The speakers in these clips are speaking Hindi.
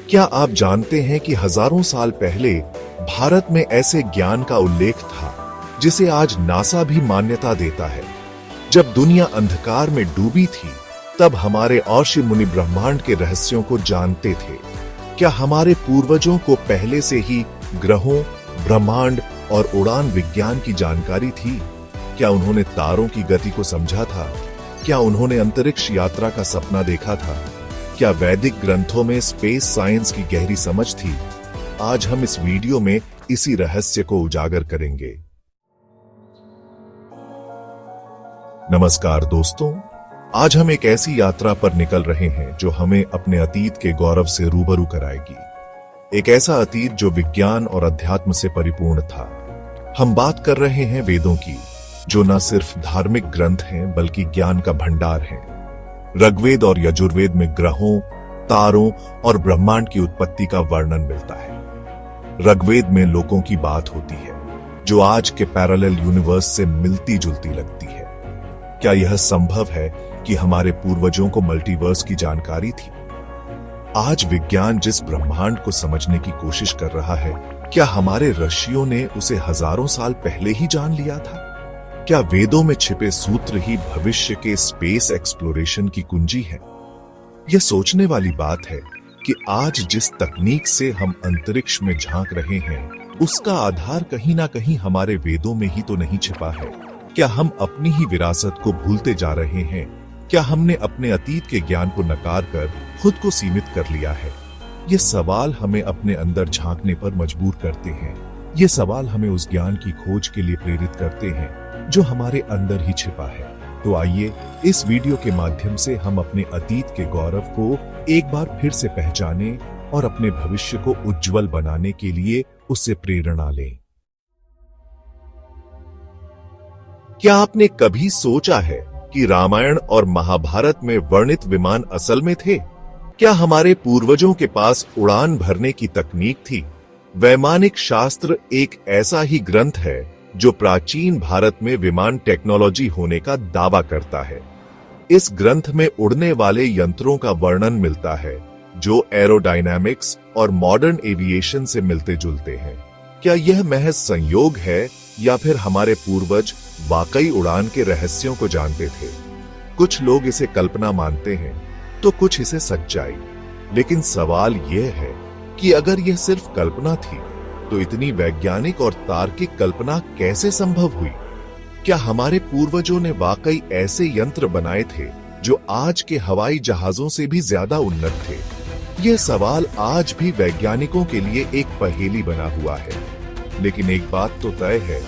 क्या आप जानते हैं कि हजारों साल पहले भारत में ऐसे ज्ञान का उल्लेख था जिसे आज नासा भी मान्यता देता है? जब दुनिया अंधकार में डूबी थी, तब हमारे ऋषि मुनि ब्रह्मांड के रहस्यों को जानते थे। क्या हमारे पूर्वजों को पहले से ही ग्रहों, ब्रह्मांड और उड़ान विज्ञान की जानकारी थी? क्या उन्होंने तारों की गति को समझा था? क्या उन्होंने अंतरिक्ष यात्रा का सपना देखा था? क्या वैदिक ग्रंथों में स्पेस साइंस की गहरी समझ थी? आज हम इस वीडियो में इसी रहस्य को उजागर करेंगे। नमस्कार दोस्तों, आज हम एक ऐसी यात्रा पर निकल रहे हैं जो हमें अपने अतीत के गौरव से रूबरू कराएगी। एक ऐसा अतीत जो विज्ञान और अध्यात्म से परिपूर्ण था। हम बात कर रहे हैं वेदों की, जो न सिर्फ धार्मिक ग्रंथ हैं बल्कि ज्ञान का भंडार हैं। ऋग्वेद और यजुर्वेद में ग्रहों, तारों और ब्रह्मांड की उत्पत्ति का वर्णन मिलता है। ऋग्वेद में लोकों की बात होती है, जो आज के पैरेलल यूनिवर्स से मिलती जुलती लगती है। क्या यह संभव है कि हमारे पूर्वजों को मल्टीवर्स की जानकारी थी? आज विज्ञान जिस ब्रह्मांड को समझने की कोशिश कर रहा है, क्या हमारे ऋषियों ने उसे हजारों साल पहले ही जान लिया था? क्या वेदों में छिपे सूत्र ही भविष्य के स्पेस एक्सप्लोरेशन की कुंजी है? यह सोचने वाली बात है कि आज जिस तकनीक से हम अंतरिक्ष में झांक रहे हैं, उसका आधार कहीं ना कहीं हमारे वेदों में ही तो नहीं छिपा है। क्या हम अपनी ही विरासत को भूलते जा रहे हैं? क्या हमने अपने अतीत के ज्ञान को नकार कर खुद को सीमित कर लिया है? ये सवाल हमें अपने अंदर झांकने पर मजबूर करते हैं। ये सवाल हमें उस ज्ञान की खोज के लिए प्रेरित करते हैं जो हमारे अंदर ही छिपा है। तो आइए इस वीडियो के माध्यम से हम अपने अतीत के गौरव को एक बार फिर से पहचानें और अपने भविष्य को उज्जवल बनाने के लिए उससे प्रेरणा लें। क्या आपने कभी सोचा है कि रामायण और महाभारत में वर्णित विमान असल में थे? क्या हमारे पूर्वजों के पास उड़ान भरने की तकनीक थी? वैमानिक शास्त्र एक ऐसा ही ग्रंथ है जो प्राचीन भारत में विमान टेक्नोलॉजी होने का दावा करता है। इस ग्रंथ में उड़ने वाले यंत्रों का वर्णन मिलता है जो एरोडायनामिक्स और मॉडर्न एविएशन से मिलते जुलते हैं। क्या यह महज संयोग है या फिर हमारे पूर्वज वाकई उड़ान के रहस्यों को जानते थे? कुछ लोग इसे कल्पना मानते हैं तो कुछ इसे सच्चाई। लेकिन सवाल यह है कि अगर यह सिर्फ कल्पना थी तो इतनी वैज्ञानिक और तार्किक कल्पना कैसे संभव हुई? क्या हमारे पूर्वजों ने वाकई ऐसे यंत्र बनाए थे जो आज के हवाई जहाजों से भी ज्यादा उन्नत थे? यह सवाल आज भी वैज्ञानिकों के लिए एक पहेली बना हुआ है। लेकिन एक बात तो तय है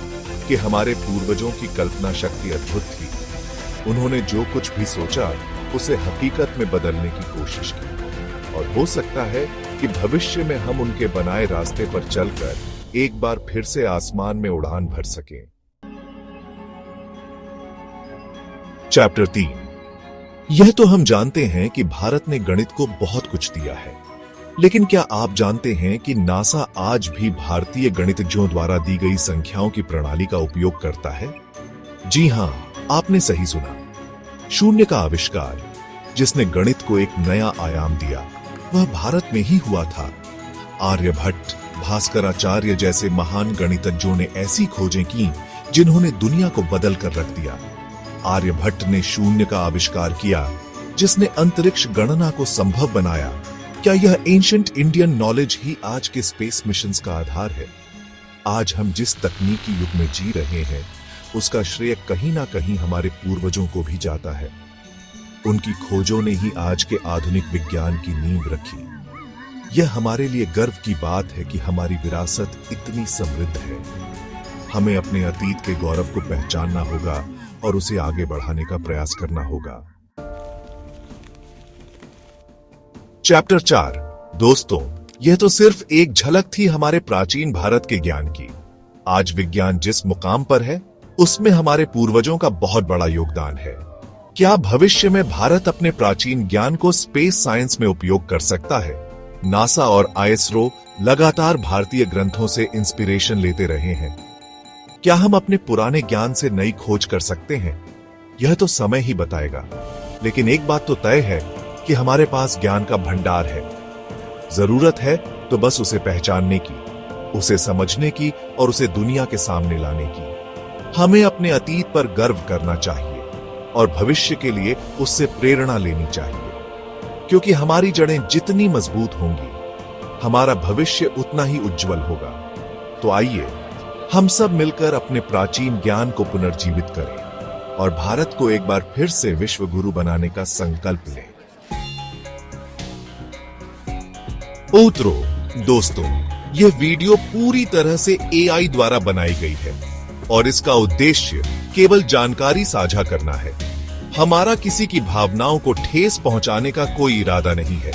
कि हमारे पूर्वजों की कल्पना शक्ति अद्भुत थी। उन्होंने जो कुछ भी सोचा उसे हकीकत में बदलने की कोशिश की, और हो सकता है कि भविष्य में हम उनके बनाए रास्ते पर चलकर एक बार फिर से आसमान में उड़ान भर सकें। चैप्टर 3। यह तो हम जानते हैं कि भारत ने गणित को बहुत कुछ दिया है, लेकिन क्या आप जानते हैं कि नासा आज भी भारतीय गणितज्ञों द्वारा दी गई संख्याओं की प्रणाली का उपयोग करता है? जी हां, आपने सही सुना। शून्य का आविष्कार, जिसने गणित को एक नया आयाम दिया, वह भारत में ही हुआ था। आर्यभट्ट, भास्कराचार्य जैसे महान गणितज्ञों ने ऐसी खोजें की जिन्होंने दुनिया को बदल कर रख दिया। आर्यभट्ट ने शून्य का आविष्कार किया, जिसने अंतरिक्ष गणना को संभव बनाया। क्या यह एंशिएंट इंडियन नॉलेज ही आज के स्पेस मिशंस का आधार है? आज हम जिस तकनीकी युग में जी रहे हैं, उसका श्रेय कहीं ना कहीं हमारे पूर्वजों को भी जाता है। उनकी खोजों ने ही आज के आधुनिक विज्ञान की नींव रखी। यह हमारे लिए गर्व की बात है कि हमारी विरासत इतनी समृद्ध है। हमें अपने अतीत के गौरव को पहचानना होगा और उसे आगे बढ़ाने का प्रयास करना होगा। चैप्टर 4। दोस्तों, यह तो सिर्फ एक झलक थी हमारे प्राचीन भारत के ज्ञान की। आज विज्ञान जिस मुकाम पर है, उसमें हमारे पूर्वजों का बहुत बड़ा योगदान है। क्या भविष्य में भारत अपने प्राचीन ज्ञान को स्पेस साइंस में उपयोग कर सकता है? नासा और आईएसआरओ लगातार भारतीय ग्रंथों से इंस्पिरेशन लेते रहे हैं। क्या हम अपने पुराने ज्ञान से नई खोज कर सकते हैं? यह तो समय ही बताएगा। लेकिन एक बात तो तय है कि हमारे पास ज्ञान का भंडार है। जरूरत है तो बस उसे पहचानने की, उसे समझने की और उसे दुनिया के सामने लाने की। हमें अपने अतीत पर गर्व करना चाहिए और भविष्य के लिए उससे प्रेरणा लेनी चाहिए, क्योंकि हमारी जड़ें जितनी मजबूत होंगी, हमारा भविष्य उतना ही उज्जवल होगा। तो आइए हम सब मिलकर अपने प्राचीन ज्ञान को पुनर्जीवित करें और भारत को एक बार फिर से विश्व गुरु बनाने का संकल्प लें। उत्तरो दोस्तों, यह वीडियो पूरी तरह से एआई द्वारा बनाई गई है और इसका उद्देश्य केवल जानकारी साझा करना है। हमारा किसी की भावनाओं को ठेस पहुंचाने का कोई इरादा नहीं है।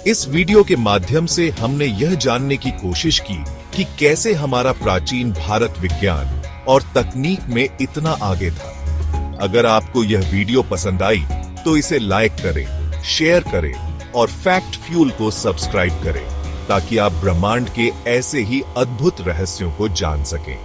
इस वीडियो के माध्यम से हमने यह जानने की कोशिश की कि कैसे हमारा प्राचीन भारत विज्ञान और तकनीक में इतना आगे था। अगर आपको यह वीडियो पसंद आई तो इसे लाइक करें, शेयर करें और फैक्ट फ्यूल को सब्सक्राइब करें ताकि आप ब्रह्मांड के ऐसे ही अद्भुत रहस्यों को जान सकें।